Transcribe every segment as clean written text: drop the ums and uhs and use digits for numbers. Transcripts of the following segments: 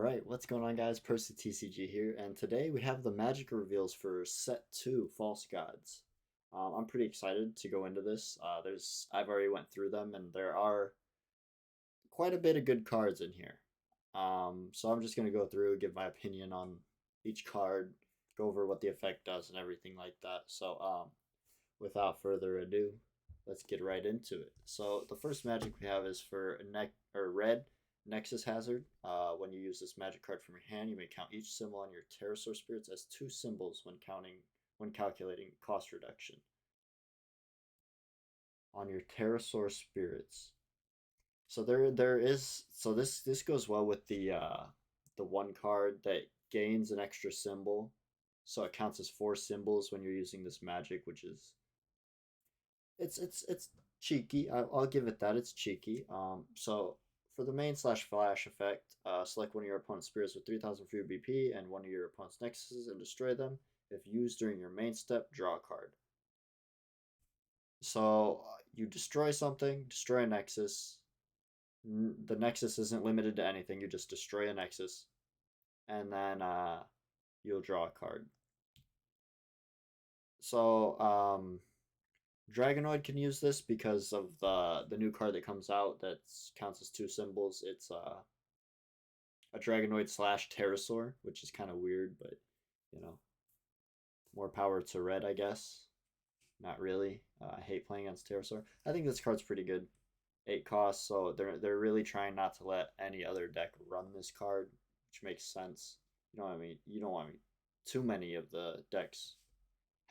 Alright, what's going on guys? Percy TCG here, and today we have the magic reveals for set 2 False Gods. I'm pretty excited to go into this. I've already went through them, and there are quite a bit of good cards in here. So I'm just going to go through, give my opinion on each card, go over what the effect does and everything like that. So without further ado, let's get right into it. So the first magic we have is for red Nexus Hazard. When you use this magic card from your hand, you may count each symbol on your Pterosaur Spirits as 2 symbols when calculating cost reduction. On your Pterosaur Spirits. So this goes well with the one card that gains an extra symbol. So it counts as 4 symbols when you're using this magic, which is it's cheeky. I'll give it that. It's cheeky. So for the main slash flash effect, select one of your opponent's spirits with 3,000 free BP and one of your opponent's nexuses and destroy them. If used during your main step, draw a card. So you destroy something, destroy a nexus. The nexus isn't limited to anything. You just destroy a nexus, and then you'll draw a card. So Dragonoid can use this because of the new card that comes out that counts as 2 symbols. It's a Dragonoid slash Pterosaur, which is kind of weird, but you know, more power to red, I guess. Not really. I hate playing against Pterosaur. I think this card's pretty good. 8 costs, so they're really trying not to let any other deck run this card, which makes sense. You know what I mean? You don't want too many of the decks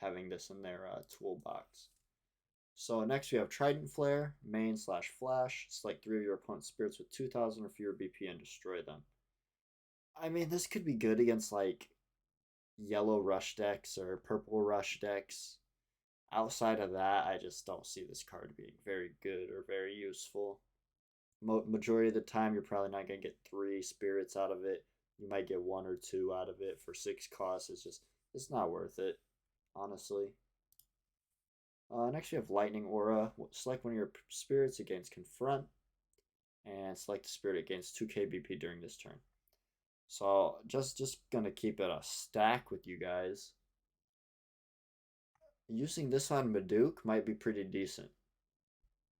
having this in their toolbox. So next we have Trident Flare, main slash flash. Select 3 of your opponent's spirits with 2,000 or fewer BP and destroy them. I mean, this could be good against like yellow rush decks or purple rush decks. Outside of that, I just don't see this card being very good or very useful. Majority of the time, you're probably not going to get 3 spirits out of it. You might get 1 or 2 out of it for 6 costs. It's not worth it, honestly. Next, we have Lightning Aura. Select one of your spirits against Confront, and select a spirit against 2k BP during this turn. So just gonna keep it a stack with you guys. Using this on Maduke might be pretty decent.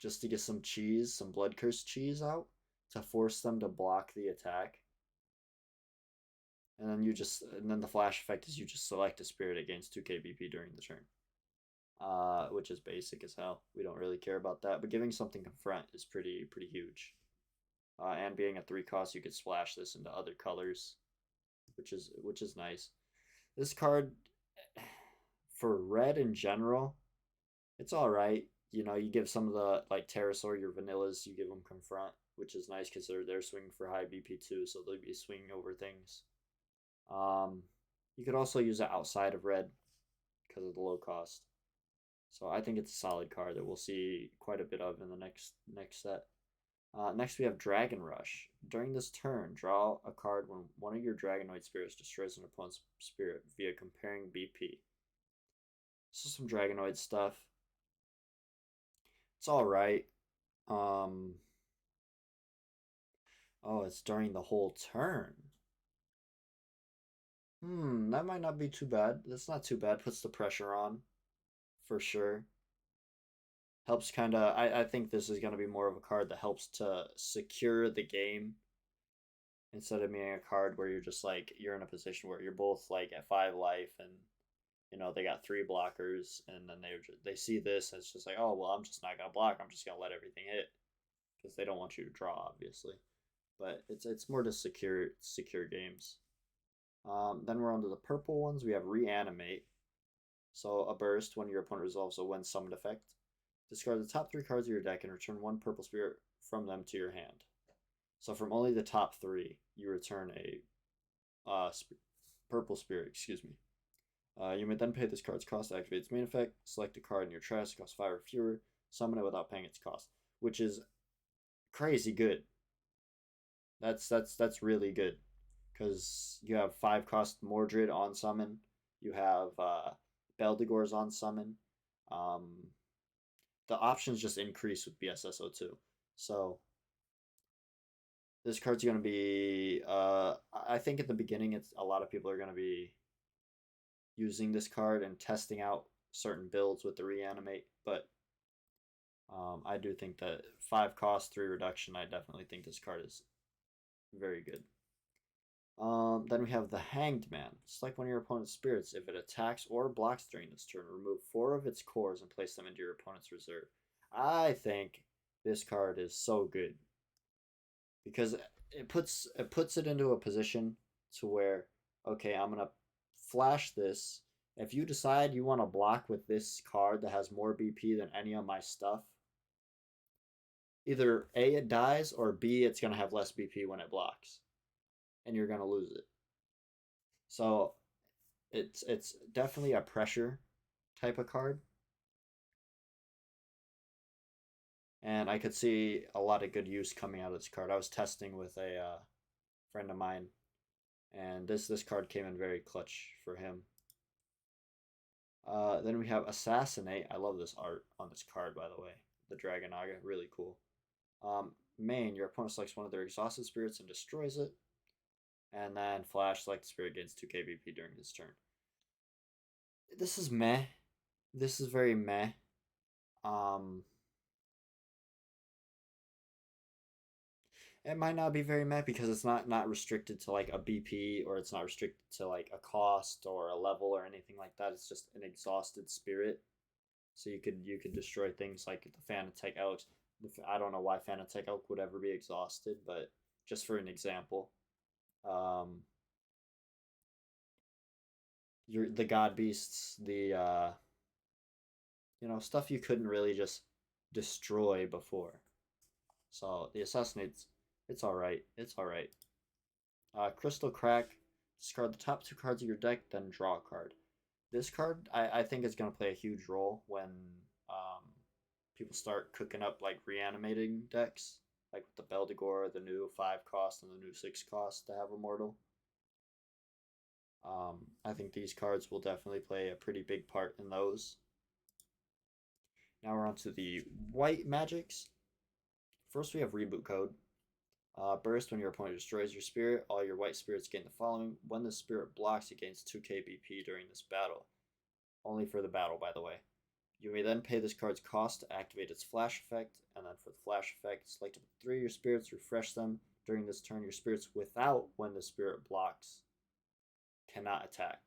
Just to get some cheese, some Blood Curse cheese out to force them to block the attack. And then the flash effect is you just select a spirit against 2k BP during the turn. Which is basic as hell. We don't really care about that, but giving something Confront is pretty huge. And being a 3 cost, you could splash this into other colors, which is nice. This card, for red in general, it's all right. You know, you give some of the like Pterosaur, your vanillas, you give them Confront, which is nice because they're swinging for high BP too, so they'll be swinging over things. You could also use it outside of red because of the low cost. So I think it's a solid card that we'll see quite a bit of in the next set. Next we have Dragon Rush. During this turn, draw a card when one of your Dragonoid spirits destroys an opponent's spirit via comparing BP. So some Dragonoid stuff. It's alright. Oh, it's during the whole turn. That might not be too bad. That's not too bad. Puts the pressure on, for sure. Helps kind of. I think this is going to be more of a card that helps to secure the game instead of being a card where you're just like you're in a position where you're both like at 5 life and you know they got 3 blockers and then they see this as just like, oh well, I'm just not gonna block. I'm just gonna let everything hit because they don't want you to draw, obviously. But it's more to secure games. Then we're on to the purple ones. We have Reanimate. So a burst when your opponent resolves a when summoned effect. Discard the top 3 cards of your deck and return 1 purple spirit from them to your hand. So from only the top 3, you return a purple spirit, excuse me. You may then pay this card's cost to activate its main effect. Select a card in your trash that costs 5 or fewer. Summon it without paying its cost, which is crazy good. That's really good because you have 5 cost Mordred on summon. You have Beldegor's on summon. The options just increase with BSS02. So This card's gonna be I think at the beginning it's a lot of people are gonna be using this card and testing out certain builds with the reanimate, but I do think that 5 cost, 3 reduction, I definitely think this card is very good. Then we have the Hanged Man. Select one of your opponent's spirits. If it attacks or blocks during this turn, remove 4 of its cores and place them into your opponent's reserve. I think this card is so good because it puts it into a position to where, okay, I'm gonna flash this. If you decide you want to block with this card that has more BP than any of my stuff, either A, it dies, or B, it's gonna have less BP when it blocks, and you're gonna lose it. So it's definitely a pressure type of card, and I could see a lot of good use coming out of this card. I was testing with a friend of mine, and this card came in very clutch for him. Then we have Assassinate. I love this art on this card, by the way. The Dragon Naga, really cool. Main, your opponent selects one of their exhausted spirits and destroys it. And then Flash, select the spirit gains 2 KBP during this turn. This is meh. This is very meh. Um, it might not be very meh because it's not restricted to like a BP, or it's not restricted to like a cost or a level or anything like that. It's just an exhausted spirit. So you could destroy things like the Fanatec Elk. I don't know why Fanatec Elk would ever be exhausted, but just for an example, um, the God Beasts, the stuff you couldn't really just destroy before. So the Assassinates, it's all right. It's all right. Crystal Crack, discard the top 2 cards of your deck, then draw a card. This card, I think, is going to play a huge role when um, people start cooking up like reanimating decks, like with the Beldegor, the new 5 cost, and the new 6 cost to have Immortal. I think these cards will definitely play a pretty big part in those. Now we're on to the white magics. First, we have Reboot Code. Burst, when your opponent destroys your spirit, all your white spirits gain the following. When the spirit blocks, it gains 2 KBP during this battle. Only for the battle, by the way. You may then pay this card's cost to activate its flash effect, and then for the flash effect, select 3 of your spirits, refresh them. During this turn, your spirits without when the spirit blocks cannot attack.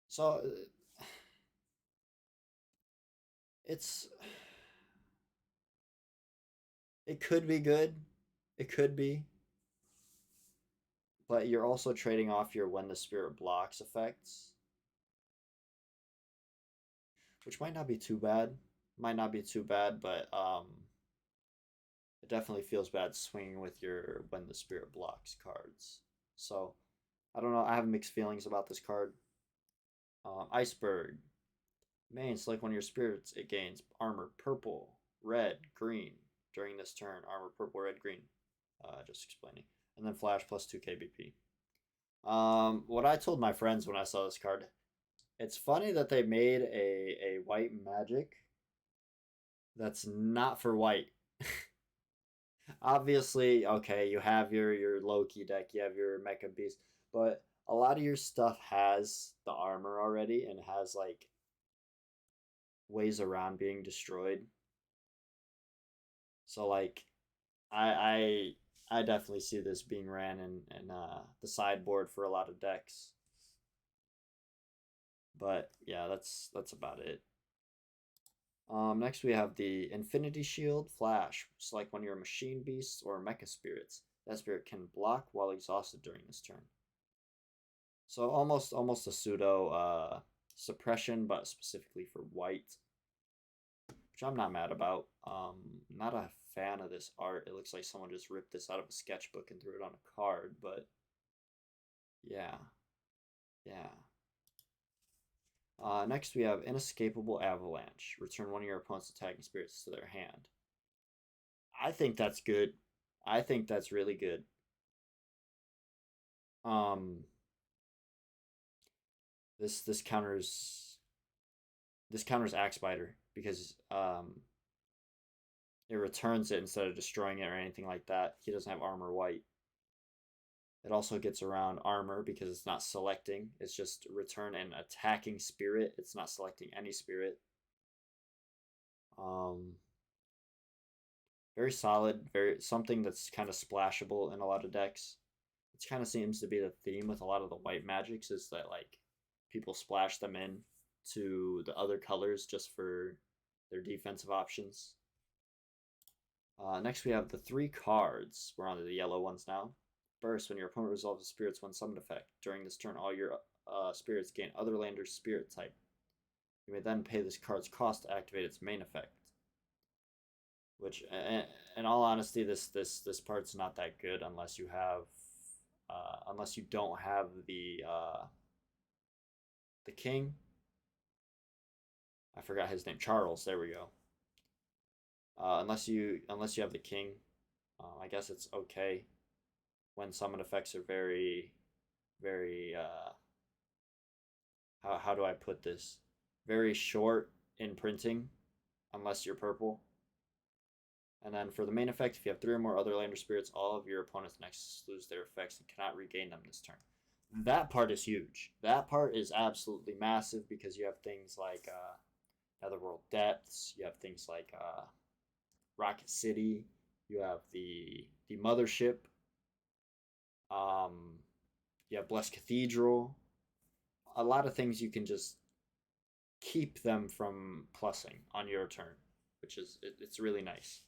So it's it could be good. It could be. But you're also trading off your when the spirit blocks effects, which might not be too bad. Might not be too bad, but it definitely feels bad swinging with your when the spirit blocks cards. So I don't know. I have mixed feelings about this card. Iceberg. Main, select one of your spirits. It gains armor purple, red, green. During this turn, armor purple, red, green. Just explaining. And then flash plus 2 KBP. What I told my friends when I saw this card, it's funny that they made a white magic that's not for white. Obviously, okay, you have your Loki deck, you have your Mecha Beast, but a lot of your stuff has the armor already and has like ways around being destroyed. So like I definitely see this being ran in the sideboard for a lot of decks. But yeah, that's about it. Next we have the Infinity Shield Flash. Select one of your Machine Beasts or Mecha Spirits. That spirit can block while exhausted during this turn. So almost a pseudo suppression, but specifically for white, which I'm not mad about. Not a fan of this art. It looks like someone just ripped this out of a sketchbook and threw it on a card, but yeah, yeah. Next, we have Inescapable Avalanche. Return one of your opponent's attacking spirits to their hand. I think that's good. I think that's really good. Um, this counters Axe Spider because It returns it instead of destroying it or anything like that. He doesn't have armor white. It also gets around armor because it's not selecting. It's just return an attacking spirit. It's not selecting any spirit. Um, very solid. Very something that's kind of splashable in a lot of decks. It kind of seems to be the theme with a lot of the white magics is that like people splash them in to the other colors just for their defensive options. Next, we have the 3 cards. We're on to the yellow ones now. First, when your opponent resolves a Spirit's one summoned effect, during this turn, all your spirits gain other lander's spirit type. You may then pay this card's cost to activate its main effect. Which, in all honesty, this part's not that good unless you have, unless you don't have the king. I forgot his name, Charles. There we go. Unless you have the king, I guess it's okay. When summon effects are very, very how do I put this? Very short in printing, unless you're purple. And then for the main effect, if you have 3 or more other lander spirits, all of your opponent's nexus lose their effects and cannot regain them this turn. That part is huge. That part is absolutely massive because you have things like Netherworld Depths, you have things like Rocket City, you have the Mothership, you have Blessed Cathedral. A lot of things you can just keep them from plussing on your turn, which is it's really nice.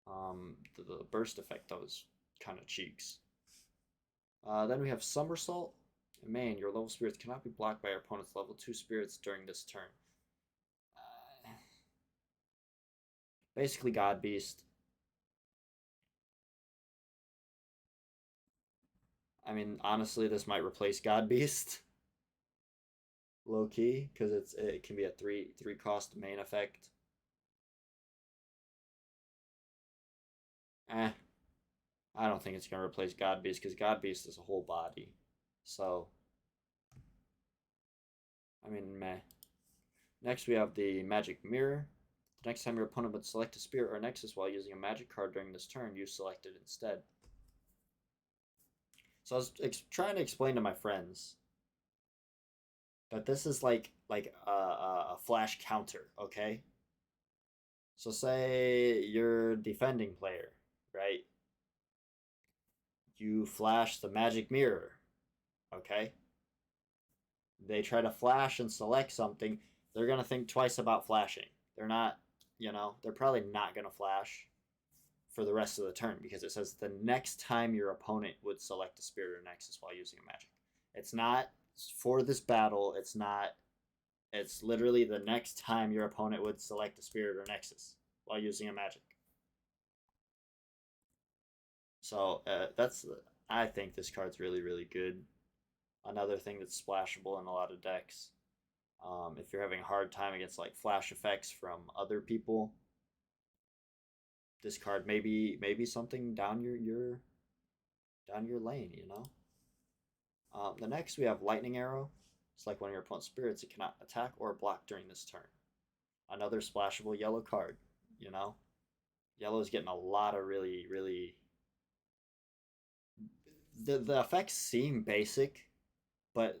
The burst effect though is kind of cheeks. Then we have Somersault. Man, your level spirits cannot be blocked by your opponent's level 2 spirits during this turn. Basically, God Beast. I mean, honestly, this might replace God Beast. Low key, because it can be a three cost main effect. I don't think it's gonna replace God Beast because God Beast is a whole body. So, I mean, meh. Next, we have the Magic Mirror. The next time your opponent would select a spirit or nexus while using a magic card during this turn, you select it instead. So I was trying to explain to my friends that this is like a flash counter, okay? So say you're a defending player, right? You flash the magic mirror, okay? They try to flash and select something, they're gonna think twice about flashing. They're not, they're probably not gonna flash for the rest of the turn because it says the next time your opponent would select a spirit or nexus while using a magic. It's not for this battle. It's not. It's literally the next time your opponent would select a spirit or nexus while using a magic. So that's. I think this card's really, really good. Another thing that's splashable in a lot of decks. If you're having a hard time against like flash effects from other people, this card maybe something down your down your lane. The next we have Lightning Arrow. It's like one of your opponent's spirits. It cannot attack or block during this turn. Another splashable yellow card. Yellow is getting a lot of really, really. The effects seem basic, but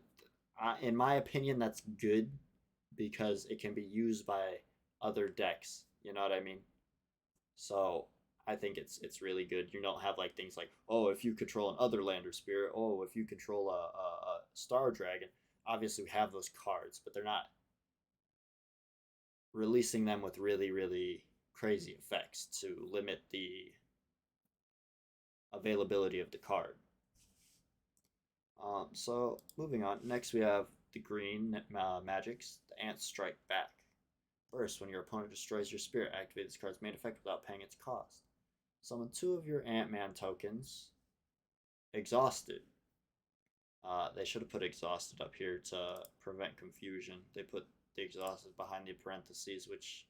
in my opinion, that's good because it can be used by other decks. You know what I mean? So I think it's really good. You don't have like things like, oh, if you control an other lander spirit, oh, if you control a star dragon. Obviously, we have those cards, but they're not releasing them with really, really crazy effects to limit the availability of the card. So moving on. Next, we have the green magics. The Ants Strike Back. First, when your opponent destroys your spirit, activate this card's main effect without paying its cost. Summon 2 of your Ant-Man tokens. Exhausted. They should have put exhausted up here to prevent confusion. They put the exhausted behind the parentheses, which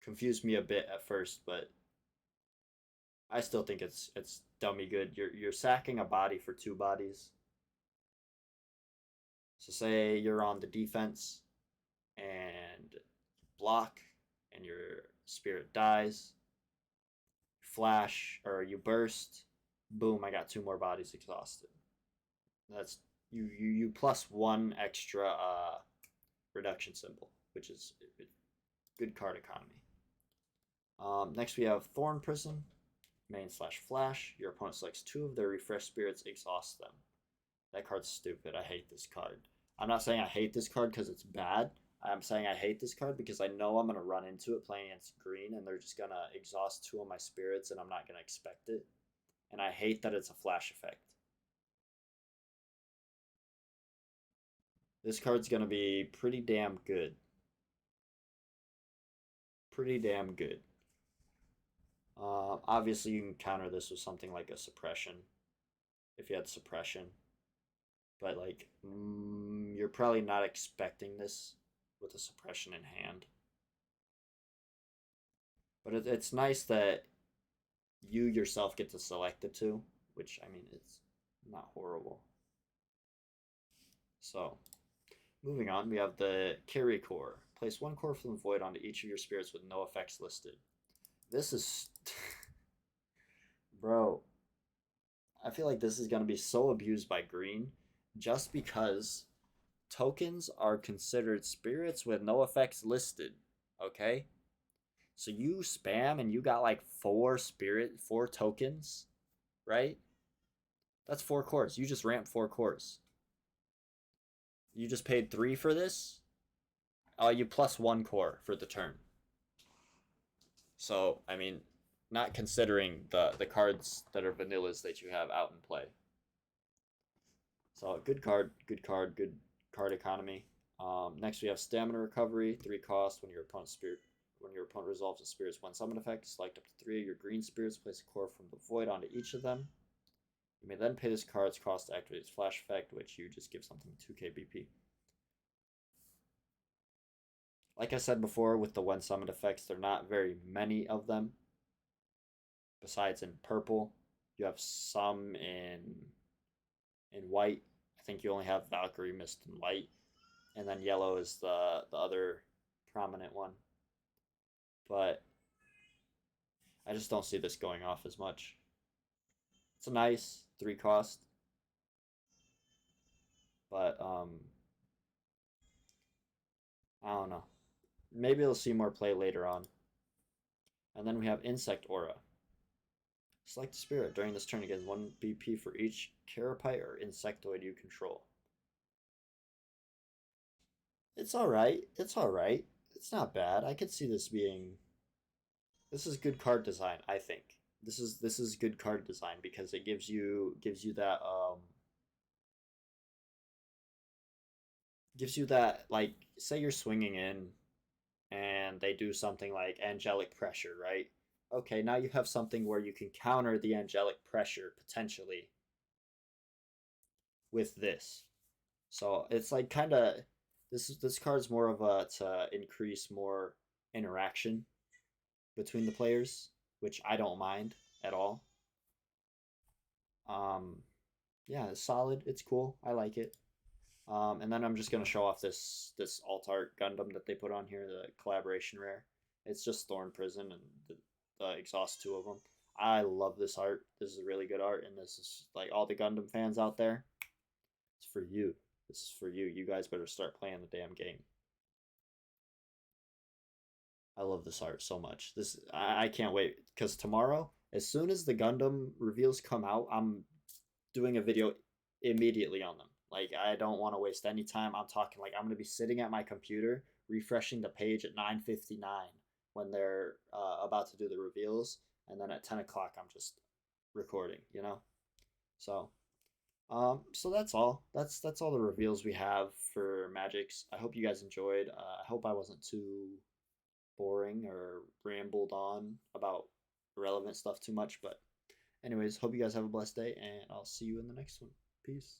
confused me a bit at first, but I still think it's dummy good. You're sacking a body for 2 bodies. So say you're on the defense and block, and you're spirit dies, flash, or you burst, boom, I got 2 more bodies exhausted. That's you plus 1 extra reduction symbol, which is good card economy. Next we have Thorn Prison, main slash flash. Your opponent selects 2 of their refreshed spirits, exhaust them. That card's stupid. I hate this card. I'm not saying I hate this card because it's bad. I'm saying I hate this card because I know I'm going to run into it playing against green and they're just going to exhaust 2 of my spirits and I'm not going to expect it. And I hate that it's a flash effect. This card's going to be pretty damn good. Pretty damn good. Obviously, you can counter this with something like a suppression if you had suppression. But, like, you're probably not expecting this with a suppression in hand. But it's nice that you yourself get to select the 2, which, I mean, it's not horrible. So, moving on, we have the Carry Core. Place 1 core from the void onto each of your spirits with no effects listed. This is... Bro, I feel like this is going to be so abused by green just because tokens are considered spirits with no effects listed, okay? So you spam and you got like 4 tokens, right? That's 4 cores. You just ramped 4 cores. You just paid 3 for this? You plus 1 core for the turn. So, I mean, not considering the cards that are vanillas that you have out in play. So good card economy. Next we have stamina recovery, 3 cost when your opponent resolves a spirit's 1 summon effect. Select up to 3 of your green spirits, place a core from the void onto each of them. You may then pay this card's cost to activate its flash effect, which you just give something 2k BP. Like I said before, with the 1 summon effects, there are not very many of them. Besides in purple, you have some in white. I think you only have Valkyrie, Mist, and Light. And then yellow is the other prominent one. But I just don't see this going off as much. It's a nice 3 cost. But I don't know. Maybe we'll see more play later on. And then we have Insect Aura. Select a spirit. During this turn, you get 1 BP for each Carapace or Insectoid you control. It's alright. It's alright. It's not bad. I could see this being... This is good card design, I think. This is good card design because it gives you that like, say you're swinging in and they do something like angelic pressure, right? Okay, now you have something where you can counter the angelic pressure potentially with this. So it's like kind of this card's more of a to increase more interaction between the players, which I don't mind at all. Yeah, it's solid. It's cool. I like it. And then I'm just gonna show off this alt art Gundam that they put on here, the collaboration rare. It's just Thorn Prison and the exhaust 2 of them. I love this art. This is really good art, and this is like all the Gundam fans out there. It's for you. This is for you. You guys better start playing the damn game. I love this art so much. I can't wait because tomorrow, as soon as the Gundam reveals come out, I'm doing a video immediately on them. Like, I don't want to waste any time. I'm talking like I'm going to be sitting at my computer refreshing the page at 9:59 when they're about to do the reveals, and then at 10 o'clock I'm just recording, you know? So so that's all. That's all the reveals we have for Magics. I hope you guys enjoyed. I hope I wasn't too boring or rambled on about irrelevant stuff too much, but anyways, hope you guys have a blessed day, and I'll see you in the next one. Peace.